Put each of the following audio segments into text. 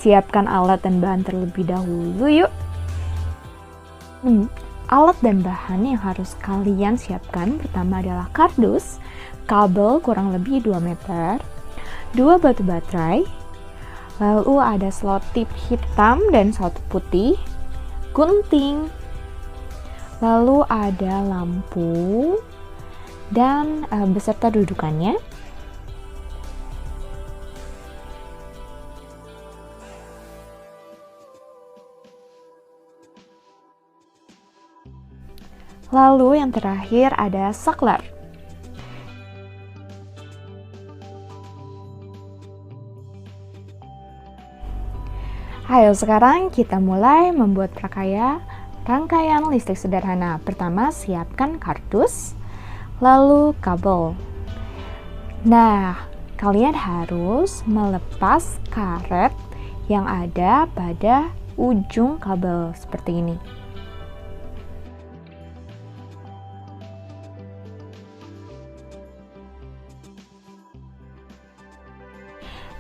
siapkan alat dan bahan terlebih dahulu yuk. Alat dan bahan yang harus kalian siapkan pertama adalah kardus, kabel kurang lebih 2 meter, 2 batu baterai, lalu ada selotip hitam dan selotip putih, gunting, lalu ada lampu, dan beserta dudukannya. Lalu yang terakhir ada saklar. Ayo sekarang kita mulai membuat rangkaian listrik sederhana. Pertama, siapkan kardus, lalu kabel. Nah, kalian harus melepas karet yang ada pada ujung kabel seperti ini.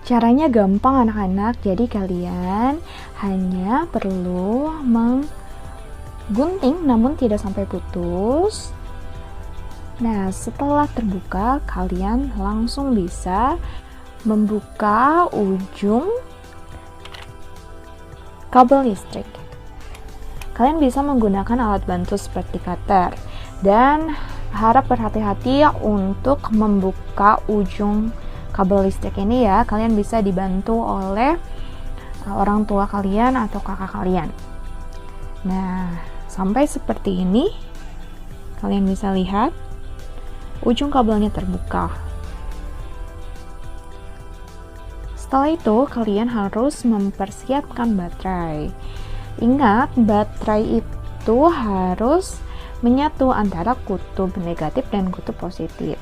Caranya gampang anak-anak, jadi kalian hanya perlu menggunting namun tidak sampai putus. Nah, setelah terbuka, kalian langsung bisa membuka ujung kabel listrik. Kalian bisa menggunakan alat bantu seperti cutter dan harap berhati-hati untuk membuka ujung kabel listrik ini ya. Kalian bisa dibantu oleh orang tua kalian atau kakak kalian. Nah, sampai seperti ini kalian bisa lihat ujung kabelnya terbuka. Setelah itu kalian harus mempersiapkan baterai. Ingat, baterai itu harus menyatu antara kutub negatif dan kutub positif.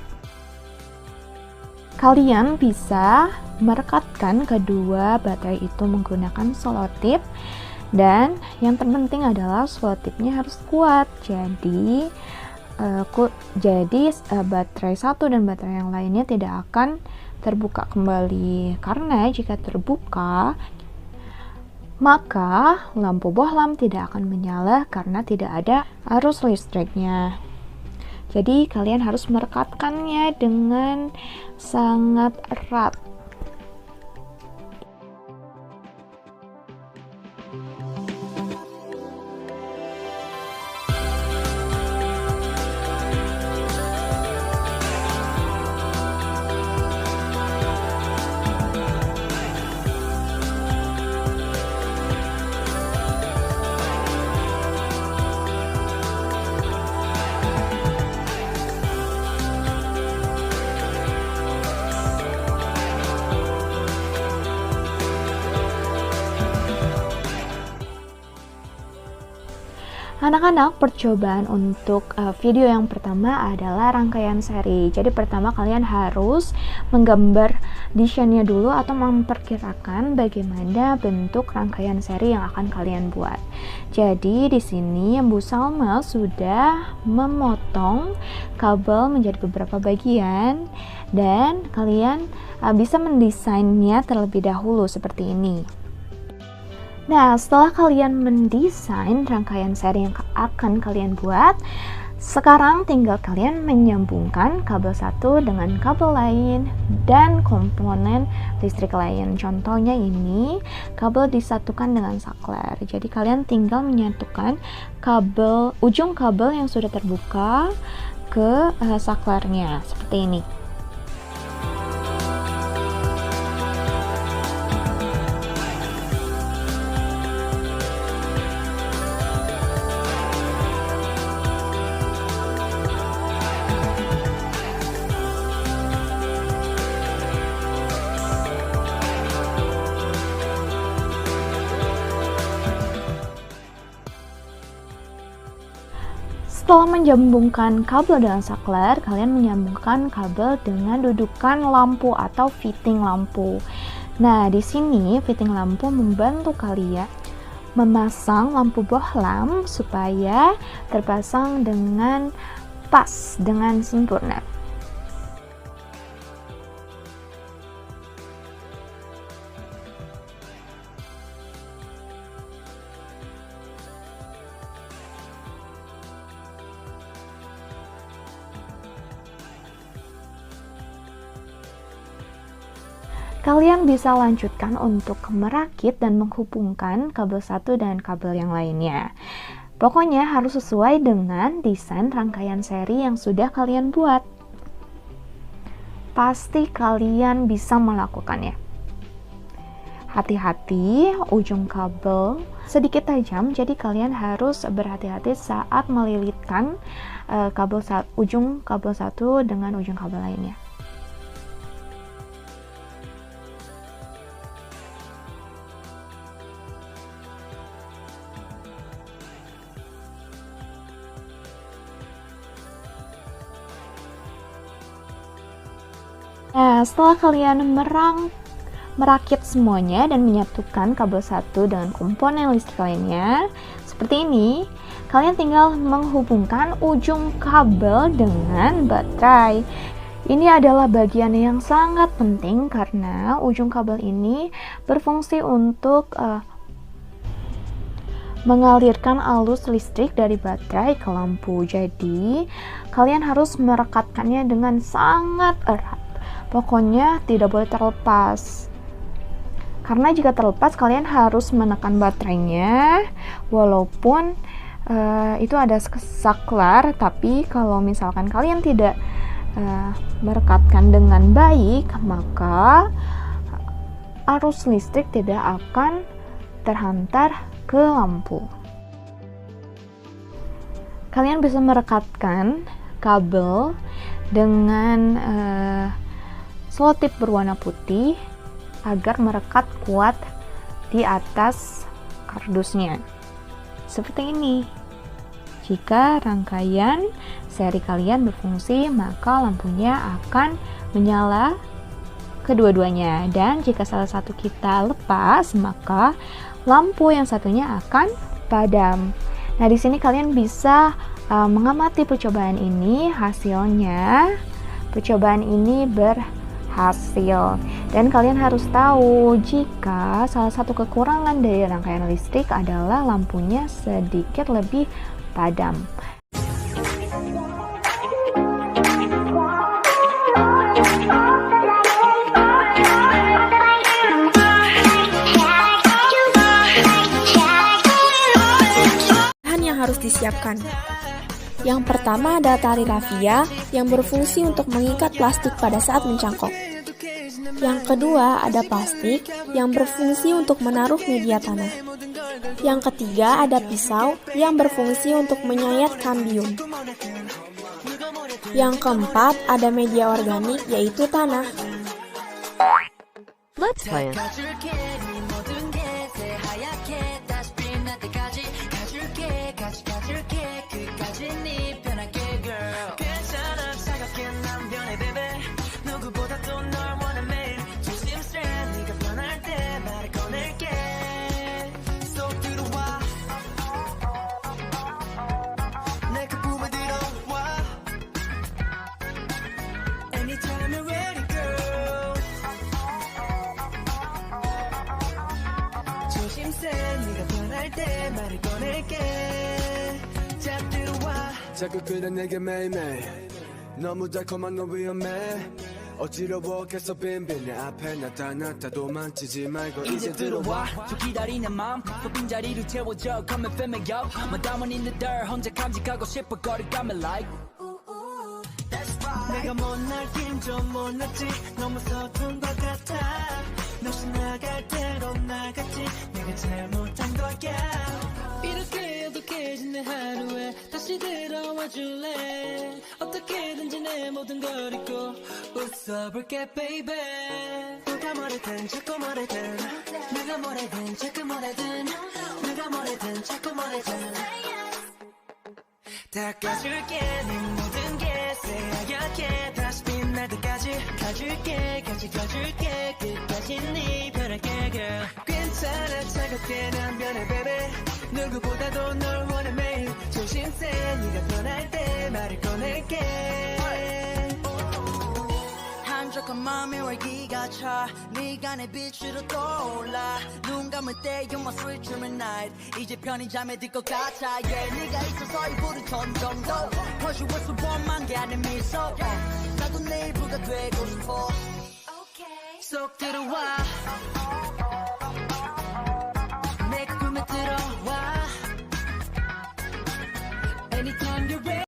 Kalian bisa merekatkan kedua baterai itu menggunakan selotip, dan yang terpenting adalah selotipnya harus kuat. Jadi baterai satu dan baterai yang lainnya tidak akan terbuka kembali, karena jika terbuka maka lampu bohlam tidak akan menyala karena tidak ada arus listriknya. Jadi kalian harus merekatkannya dengan sangat erat. Anak-anak, percobaan untuk video yang pertama adalah rangkaian seri. Jadi pertama kalian harus menggambar desainnya dulu atau memperkirakan bagaimana bentuk rangkaian seri yang akan kalian buat. Jadi di sini Bu Salma sudah memotong kabel menjadi beberapa bagian dan kalian bisa mendesainnya terlebih dahulu seperti ini. Nah, setelah kalian mendesain rangkaian seri yang akan kalian buat, sekarang tinggal kalian menyambungkan kabel satu dengan kabel lain dan komponen listrik lain. Contohnya ini, kabel disatukan dengan saklar. Jadi kalian tinggal menyatukan ujung kabel yang sudah terbuka ke saklarnya, seperti ini. Setelah menyambungkan kabel dengan saklar, kalian menyambungkan kabel dengan dudukan lampu atau fitting lampu. Nah, di sini fitting lampu membantu kalian memasang lampu bohlam supaya terpasang dengan pas, dengan sempurna. Kalian bisa lanjutkan untuk merakit dan menghubungkan kabel satu dan kabel yang lainnya. Pokoknya harus sesuai dengan desain rangkaian seri yang sudah kalian buat. Pasti kalian bisa melakukannya. Hati-hati, ujung kabel sedikit tajam, jadi kalian harus berhati-hati saat melilitkan ujung kabel satu dengan ujung kabel lainnya. Nah, setelah kalian merakit semuanya dan menyatukan kabel satu dengan komponen listrik lainnya, seperti ini, kalian tinggal menghubungkan ujung kabel dengan baterai. Ini adalah bagian yang sangat penting karena ujung kabel ini berfungsi untuk mengalirkan arus listrik dari baterai ke lampu. Jadi, kalian harus merekatkannya dengan sangat erat. Pokoknya tidak boleh terlepas. Karena jika terlepas, kalian harus menekan baterainya, walaupun itu ada saklar, tapi kalau misalkan kalian tidak merekatkan dengan baik, maka arus listrik tidak akan terhantar ke lampu. Kalian bisa merekatkan kabel dengan selotip berwarna putih agar merekat kuat di atas kardusnya. Seperti ini. Jika rangkaian seri kalian berfungsi, maka lampunya akan menyala kedua-duanya. Dan jika salah satu kita lepas, maka lampu yang satunya akan padam. Nah, di sini kalian bisa mengamati percobaan ini. Hasilnya, percobaan ini berhasil. Dan kalian harus tahu jika salah satu kekurangan dari rangkaian listrik adalah lampunya sedikit lebih padam. Bahan yang harus disiapkan. Yang pertama ada tali rafia yang berfungsi untuk mengikat plastik pada saat mencangkok. Yang kedua ada plastik yang berfungsi untuk menaruh media tanah. Yang ketiga ada pisau yang berfungsi untuk menyayat kambium. Yang keempat ada media organik yaitu tanah. Let's plan. 자꾸 그래 내게 매일매일 너무 달콤한 너 위험해 어지러워 계속 빈빈 내 앞에 나타났다 도망치지 말고 이제 들어와 저 기다리는 마음 또 빈자리를 채워줘 Come and fill me up My diamond in the dirt 혼자 감직하고 싶어 거리감을 like 내가 못날 힘좀 못났지 너무 서툰 것 같아 넋이 나갈 대로 나갔지 내가 잘못한 거야 이렇게 어둑해진 내 하루에 다시 들어와 줄래 어떻게든지 내 모든 걸 잊고 웃어볼게 baby 누가 뭐래든 자꾸 뭐래든 누가 뭐래든 자꾸 뭐래든 누가 뭐래든 자꾸 뭐래든 닦아줄게 네 모든 게 새하얗게 다시 빛날 때까지 가줄게 같이 가줄게 끝까지 네 편할게 girl 괜찮아 차갑게 난 변해 baby 누구보다도 널 원해 매일 조심세 네가 변할 때 말을 꺼낼게 한적한 마음에 활기가 차 네가 내 빛으로 떠올라 눈 감을 때 you're my sweet dreaming night 이제 편히 잠에 들 것 같아 yeah 네가 있어서 이 불은 점점 더 퍼지고 수범한 게 아닌 미소 나도 내 일부가 되고 싶어 쏙 들어와 내 꿈에 들어와 Anytime you're ready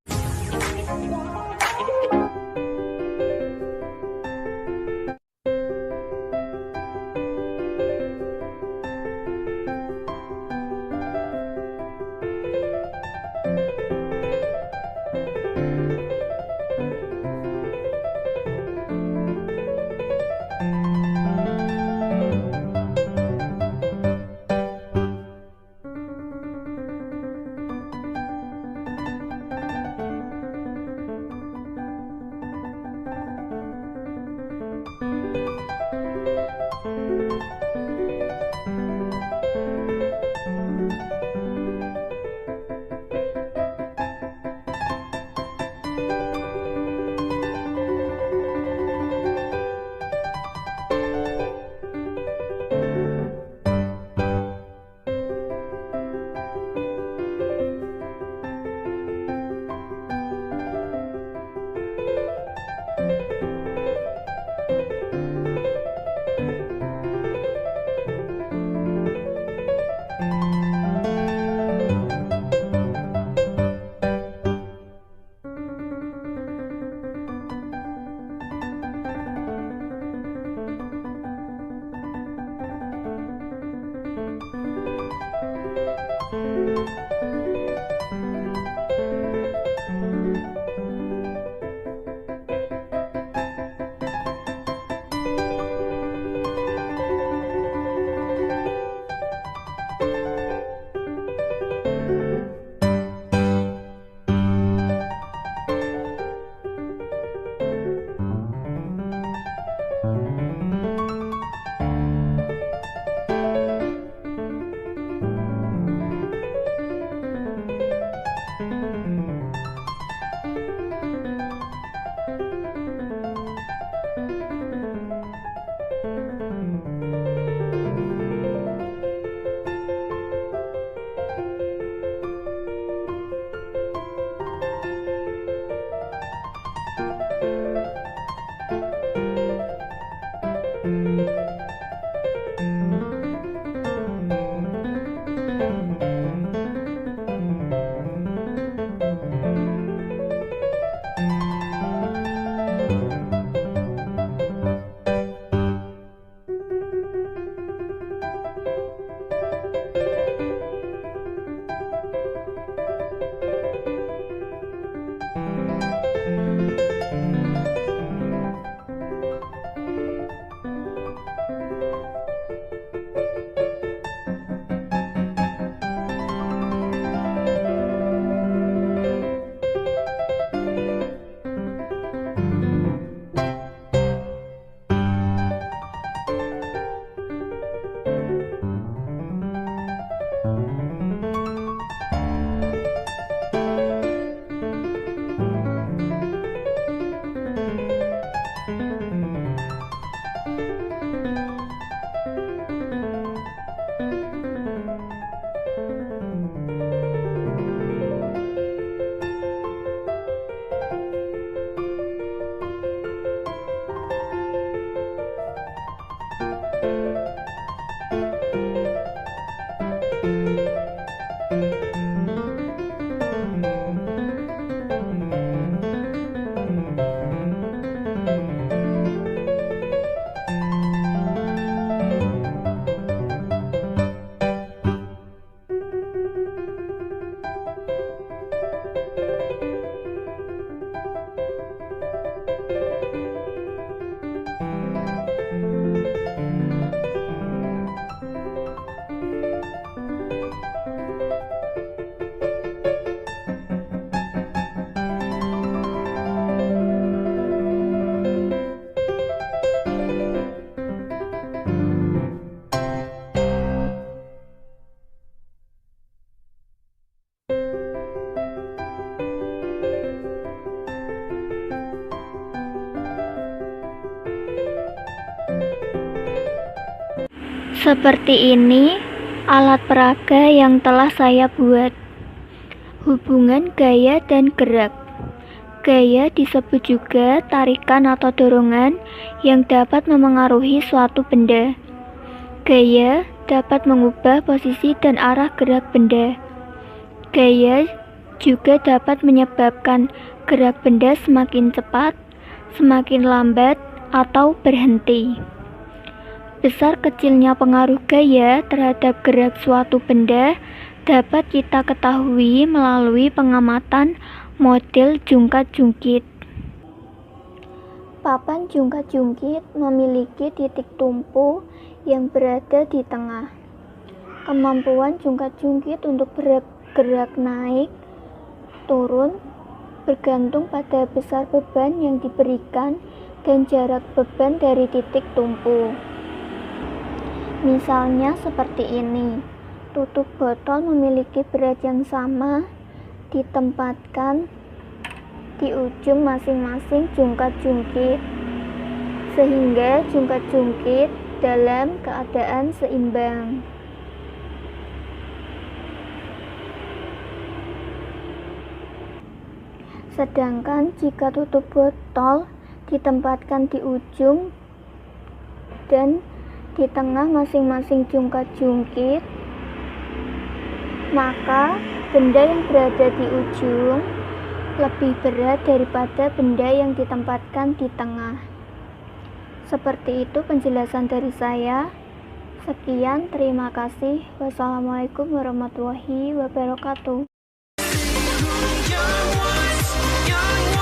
Seperti ini alat peraga yang telah saya buat. Hubungan gaya dan gerak. Gaya disebut juga tarikan atau dorongan yang dapat memengaruhi suatu benda. Gaya dapat mengubah posisi dan arah gerak benda. Gaya juga dapat menyebabkan gerak benda semakin cepat, semakin lambat, atau berhenti. Besar kecilnya pengaruh gaya terhadap gerak suatu benda dapat kita ketahui melalui pengamatan model jungkat-jungkit. Papan jungkat-jungkit memiliki titik tumpu yang berada di tengah. Kemampuan jungkat-jungkit untuk bergerak naik, turun, bergantung pada besar beban yang diberikan dan jarak beban dari titik tumpu. Misalnya seperti ini, tutup botol memiliki berat yang sama, ditempatkan di ujung masing-masing jungkat-jungkit, sehingga jungkat-jungkit dalam keadaan seimbang. Sedangkan jika tutup botol ditempatkan di ujung dan di tengah masing-masing jungkat-jungkit, maka benda yang berada di ujung lebih berat daripada benda yang ditempatkan di tengah. Seperti itu penjelasan dari saya. Sekian, terima kasih. Wassalamualaikum warahmatullahi wabarakatuh. Young ones,